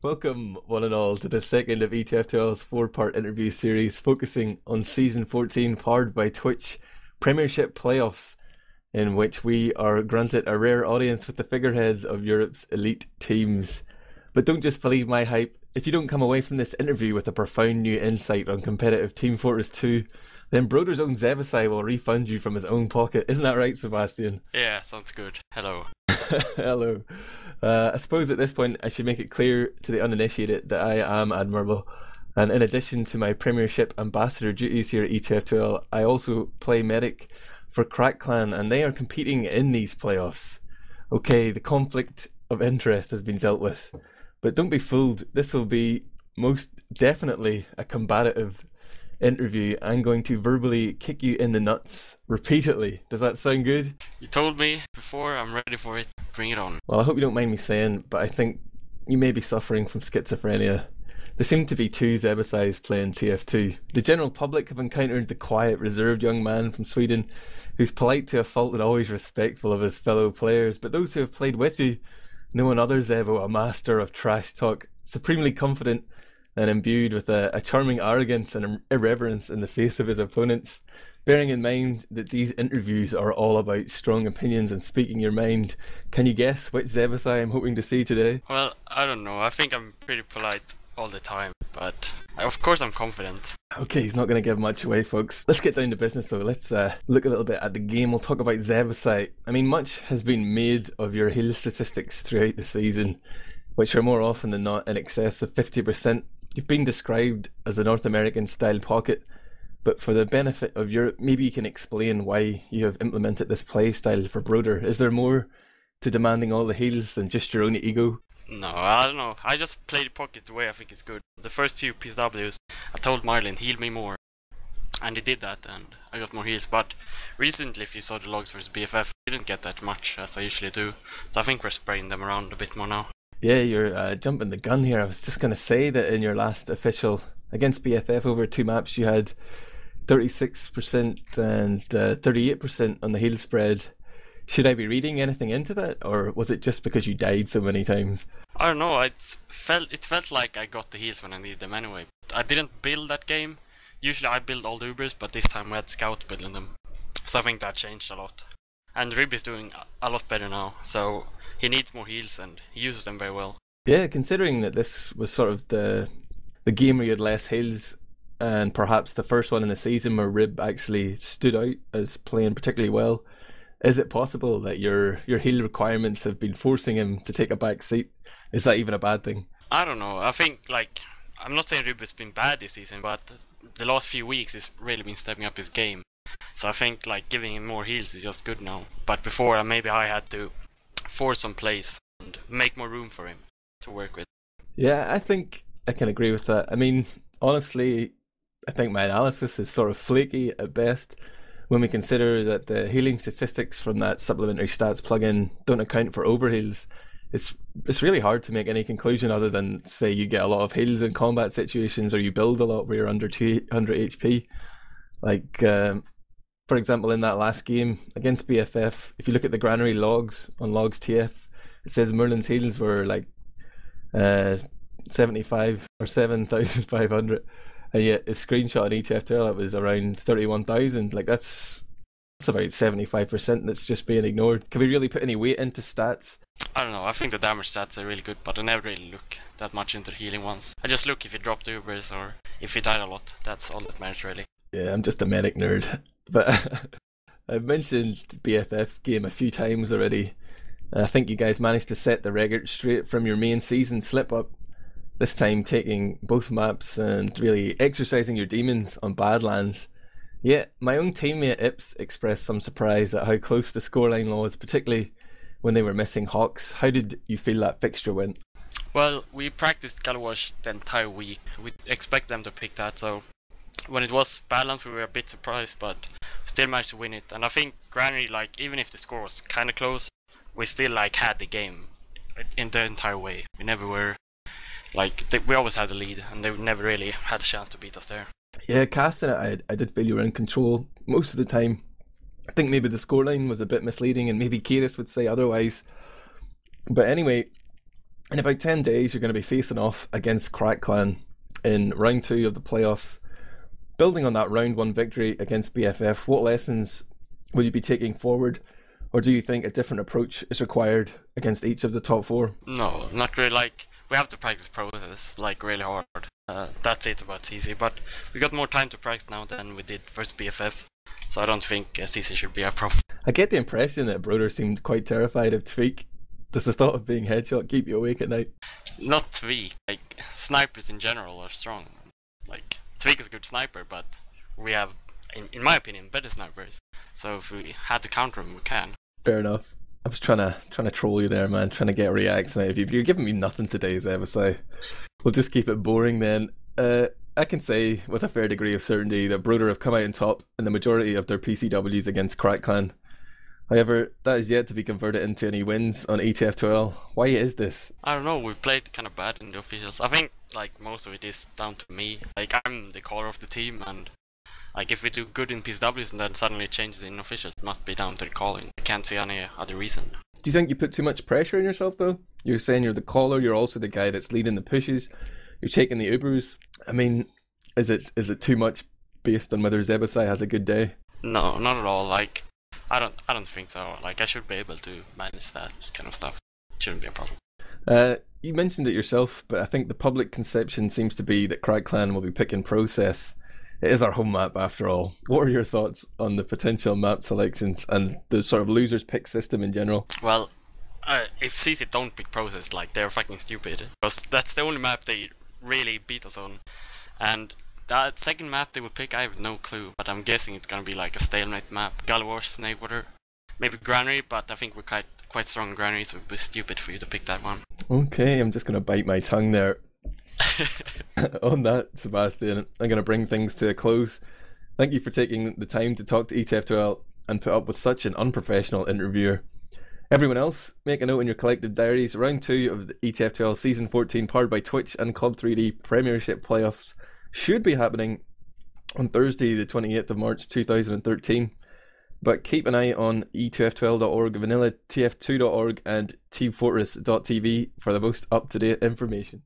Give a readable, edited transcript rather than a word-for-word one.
Welcome, one and all, to the second of ETF2L's four-part interview series focusing on Season 14, powered by Twitch Premiership playoffs, in which we are granted a rare audience with the figureheads of Europe's elite teams. But don't just believe my hype. If you don't come away from this interview with a profound new insight on competitive Team Fortress 2, then Broder's own Zebbosai will refund you from his own pocket. Isn't that right, Sebastian? Yeah, sounds good. Hello. Hello. I suppose at this point I should make it clear to the uninitiated that I am Admirable, and in addition to my Premiership ambassador duties here at ETF2L, I also play medic for Crack Clan, and they are competing in these playoffs. Okay, the conflict of interest has been dealt with, but don't be fooled, this will be most definitely a combative interview. I'm going to verbally kick you in the nuts repeatedly. Does that sound good? You told me before, I'm ready for it. Bring it on. Well, I hope you don't mind me saying, but I think you may be suffering from schizophrenia. There seem to be two Zebbosais playing TF2. The general public have encountered the quiet, reserved young man from Sweden who's polite to a fault and always respectful of his fellow players, but those who have played with you know another Zebbo, a master of trash talk, supremely confident and imbued with a charming arrogance and irreverence in the face of his opponents. Bearing in mind that these interviews are all about strong opinions and speaking your mind, can you guess which Zebbosai I'm hoping to see today? Well, I don't know. I think I'm pretty polite all the time, but of course I'm confident. Okay, he's not going to give much away, folks. Let's get down to business though. Let's look a little bit at the game. We'll talk about Zebbosai. I mean, much has been made of your heal statistics throughout the season, which are more often than not in excess of 50%. You've been described as a North American style pocket, but for the benefit of Europe, maybe you can explain why you have implemented this play style for Broder. Is there more to demanding all the heals than just your own ego? No, I don't know. I just play the pocket the way I think it's good. The first few PSWs, I told Marlin, heal me more. And he did that, and I got more heals. But recently, if you saw the logs versus BFF, I didn't get that much, as I usually do. So I think we're spreading them around a bit more now. Yeah, you're jumping the gun here. I was just going to say that in your last official against BFF over 2 maps, you had 36% and 38% on the heal spread. Should I be reading anything into that, or was it just because you died so many times? I don't know. It felt like I got the heals when I needed them anyway. I didn't build that game. Usually I build all the Ubers, but this time we had Scout building them. So I think that changed a lot. And Rib is doing a lot better now, so he needs more heals and he uses them very well. Yeah, considering that this was sort of the game where you had less heals, and perhaps the first one in the season where Rib actually stood out as playing particularly well, is it possible that your heal requirements have been forcing him to take a back seat? Is that even a bad thing? I don't know. I think, I'm not saying Rib has been bad this season, but the last few weeks he's really been stepping up his game. So I think giving him more heals is just good now. But before maybe I had to force some plays and make more room for him to work with. Yeah, I think I can agree with that. I mean, honestly, I think my analysis is sort of flaky at best when we consider that the healing statistics from that supplementary stats plugin don't account for overheals. It's really hard to make any conclusion other than say you get a lot of heals in combat situations or you build a lot where you're under 200 HP. For example, in that last game against BFF, if you look at the granary logs on logs TF, it says Merlin's heals were 75 or 7,500, and yet his screenshot on ETF2L it was around 31,000. That's about 75% that's just being ignored. Can we really put any weight into stats? I don't know. I think the damage stats are really good, but I never really look that much into the healing ones. I just look if he dropped Ubers or if he died a lot. That's all that matters really. Yeah, I'm just a medic nerd. But I've mentioned BFF game a few times already. I think you guys managed to set the record straight from your main season slip up. This time taking both maps and really exercising your demons on Badlands. Yet my own teammate Ips expressed some surprise at how close the scoreline was, particularly when they were missing Hawks. How did you feel that fixture went? Well, we practiced Galawash the entire week. We expect them to pick that, so when it was balanced we were a bit surprised, but still managed to win it. And I think Granary, even if the score was kind of close, we still had the game in the entire way. We never were we always had the lead, and they never really had a chance to beat us there. Yeah, casting it, I did feel you were in control most of the time. I think maybe the scoreline was a bit misleading, and maybe Kairos would say otherwise. But anyway, In about 10 days, you're going to be facing off against Clan in round 2 of the playoffs. Building on that round 1 victory against BFF, what lessons will you be taking forward? Or do you think a different approach is required against each of the top 4? No, not really. Like, we have to practice process, like, really hard. That's it, about CC. But we got more time to practice now than we did versus BFF. So I don't think CC should be a problem. I get the impression that Broder seemed quite terrified of Tweak. Does the thought of being headshot keep you awake at night? Not Tweak. Like, snipers in general are strong. Like, Tweak is a good sniper, but we have, in my opinion, better snipers. So if we had to counter him, we can. Fair enough. I was trying to troll you there, man. Trying to get reacts out of you. But you're giving me nothing today, Zebbosai. We'll just keep it boring then. I can say with a fair degree of certainty that Broder have come out on top in the majority of their PCWs against Clan. However, that is yet to be converted into any wins on ETF2L. Why is this? I don't know, we played kind of bad in the officials. I think like most of it is down to me. Like, I'm the caller of the team, and like if we do good in PCWs and then suddenly it changes in officials, it must be down to the calling. I can't see any other reason. Do you think you put too much pressure on yourself though? You're saying you're the caller, you're also the guy that's leading the pushes, you're taking the Ubers. I mean, is it too much based on whether Zebbosai has a good day? No, not at all. Like, I don't think so. Like, I should be able to manage that kind of stuff. It shouldn't be a problem. You mentioned it yourself, but I think the public conception seems to be that Clan will be picking process. It is our home map after all. What are your thoughts on the potential map selections and the sort of losers pick system in general? Well, if CC don't pick process, like, they're fucking stupid. Because that's the only map they really beat us on. And that second map they would pick, I have no clue, but I'm guessing it's gonna be like a stalemate map. Galawash, Snakewater, maybe Granary, but I think we're quite strong in Granary, so it would be stupid for you to pick that one. Okay, I'm just gonna bite my tongue there. On that, Sebastian, I'm gonna bring things to a close. Thank you for taking the time to talk to ETF2L and put up with such an unprofessional interviewer. Everyone else, make a note in your collective diaries. Round 2 of the ETF2L Season 14 powered by Twitch and Club 3D Premiership playoffs should be happening on Thursday the 28th of March 2013. But keep an eye on e2f12.org, vanilla tf2.org and teamfortress.tv for the most up-to-date information.